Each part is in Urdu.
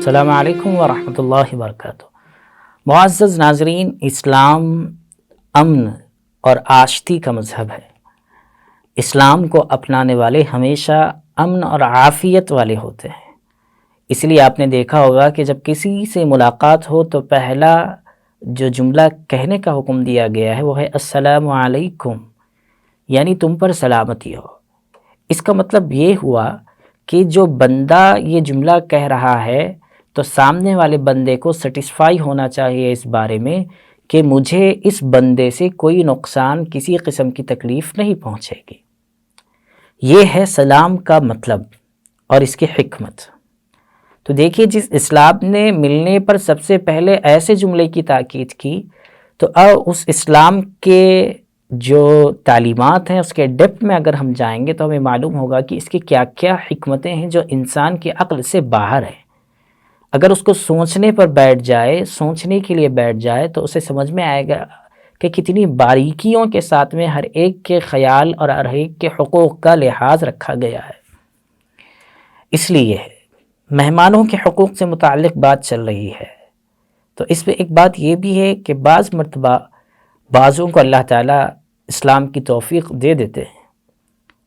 السلام علیکم ورحمۃ اللہ وبرکاتہ۔ معزز ناظرین، اسلام امن اور آشتی کا مذہب ہے۔ اسلام کو اپنانے والے ہمیشہ امن اور عافیت والے ہوتے ہیں۔ اس لیے آپ نے دیکھا ہوگا کہ جب کسی سے ملاقات ہو تو پہلا جو جملہ کہنے کا حکم دیا گیا ہے وہ ہے السلام علیکم، یعنی تم پر سلامتی ہو۔ اس کا مطلب یہ ہوا کہ جو بندہ یہ جملہ کہہ رہا ہے تو سامنے والے بندے کو سیٹسفائی ہونا چاہیے اس بارے میں کہ مجھے اس بندے سے کوئی نقصان، کسی قسم کی تکلیف نہیں پہنچے گی۔ یہ ہے سلام کا مطلب اور اس کی حکمت۔ تو دیکھیے، جس اسلام نے ملنے پر سب سے پہلے ایسے جملے کی تاکید کی، تو اس اسلام کے جو تعلیمات ہیں اس کے ڈیپتھ میں اگر ہم جائیں گے تو ہمیں معلوم ہوگا کہ اس کی کیا کیا حکمتیں ہیں جو انسان کی عقل سے باہر ہیں۔ اگر اس کو سوچنے پر بیٹھ جائے، سوچنے کے لیے بیٹھ جائے تو اسے سمجھ میں آئے گا کہ کتنی باریکیوں کے ساتھ میں ہر ایک کے خیال اور ہر ایک کے حقوق کا لحاظ رکھا گیا ہے۔ اس لیے مہمانوں کے حقوق سے متعلق بات چل رہی ہے، تو اس میں ایک بات یہ بھی ہے کہ بعض مرتبہ بعضوں کو اللہ تعالیٰ اسلام کی توفیق دے دیتے ہیں،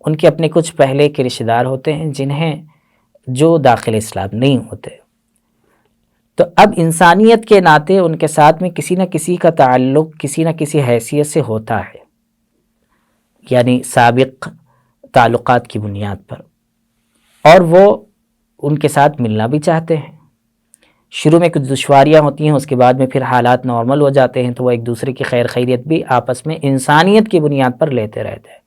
ان کے اپنے کچھ پہلے کے رشتہ دار ہوتے ہیں جنہیں جو داخل اسلام نہیں ہوتے، تو اب انسانیت کے ناطے ان کے ساتھ میں کسی نہ کسی کا تعلق کسی نہ کسی حیثیت سے ہوتا ہے، یعنی سابق تعلقات کی بنیاد پر، اور وہ ان کے ساتھ ملنا بھی چاہتے ہیں۔ شروع میں کچھ دشواریاں ہوتی ہیں، اس کے بعد میں پھر حالات نارمل ہو جاتے ہیں، تو وہ ایک دوسرے کی خیر خیریت بھی آپس میں انسانیت کی بنیاد پر لیتے رہتے ہیں۔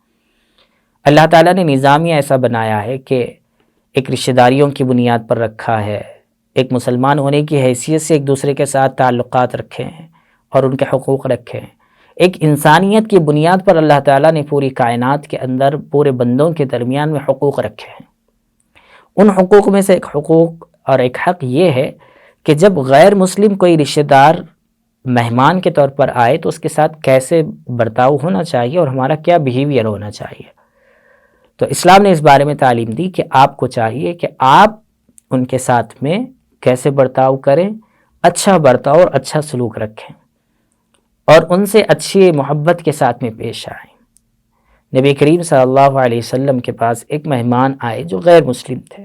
اللہ تعالیٰ نے نظام ہی ایسا بنایا ہے کہ ایک رشتہ داریوں کی بنیاد پر رکھا ہے، ایک مسلمان ہونے کی حیثیت سے ایک دوسرے کے ساتھ تعلقات رکھے ہیں اور ان کے حقوق رکھے ہیں۔ ایک انسانیت کی بنیاد پر اللہ تعالیٰ نے پوری کائنات کے اندر پورے بندوں کے درمیان میں حقوق رکھے ہیں۔ ان حقوق میں سے ایک حقوق اور ایک حق یہ ہے کہ جب غیر مسلم کوئی رشتہ دار مہمان کے طور پر آئے تو اس کے ساتھ کیسے برتاؤ ہونا چاہیے اور ہمارا کیا بیہیویئر ہونا چاہیے۔ تو اسلام نے اس بارے میں تعلیم دی کہ آپ کو چاہیے کہ آپ ان کے ساتھ میں کیسے برتاؤ کریں، اچھا برتاؤ اور اچھا سلوک رکھیں اور ان سے اچھی محبت کے ساتھ میں پیش آئیں۔ نبی کریم صلی اللہ علیہ وسلم کے پاس ایک مہمان آئے جو غیر مسلم تھے۔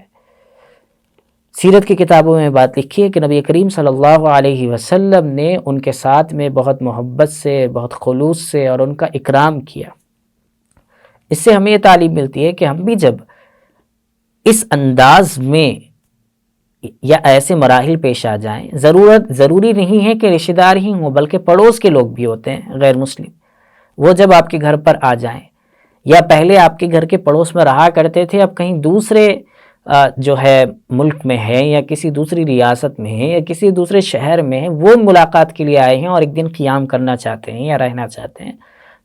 سیرت کی کتابوں میں بات لکھی ہے کہ نبی کریم صلی اللہ علیہ وسلم نے ان کے ساتھ میں بہت محبت سے، بہت خلوص سے اور ان کا اکرام کیا۔ اس سے ہمیں یہ تعلیم ملتی ہے کہ ہم بھی جب اس انداز میں یا ایسے مراحل پیش آ جائیں، ضروری نہیں ہے کہ رشتہ دار ہی ہوں بلکہ پڑوس کے لوگ بھی ہوتے ہیں غیر مسلم، وہ جب آپ کے گھر پر آ جائیں یا پہلے آپ کے گھر کے پڑوس میں رہا کرتے تھے، اب کہیں دوسرے جو ہے ملک میں ہے یا کسی دوسری ریاست میں ہے یا کسی دوسرے شہر میں ہے، وہ ملاقات کے لیے آئے ہیں اور ایک دن قیام کرنا چاہتے ہیں یا رہنا چاہتے ہیں،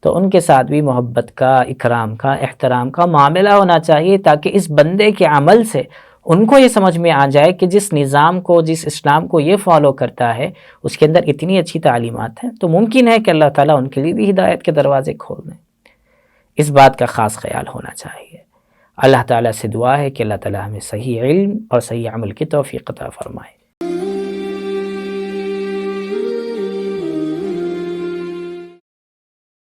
تو ان کے ساتھ بھی محبت کا، اکرام کا، احترام کا معاملہ ہونا چاہیے تاکہ اس بندے کے عمل سے ان کو یہ سمجھ میں آ جائے کہ جس نظام کو، جس اسلام کو یہ فالو کرتا ہے اس کے اندر اتنی اچھی تعلیمات ہیں، تو ممکن ہے کہ اللہ تعالیٰ ان کے لیے بھی ہدایت کے دروازے کھول دیں۔ اس بات کا خاص خیال ہونا چاہیے۔ اللہ تعالیٰ سے دعا ہے کہ اللہ تعالیٰ ہمیں صحیح علم اور صحیح عمل کی توفیق عطا فرمائے۔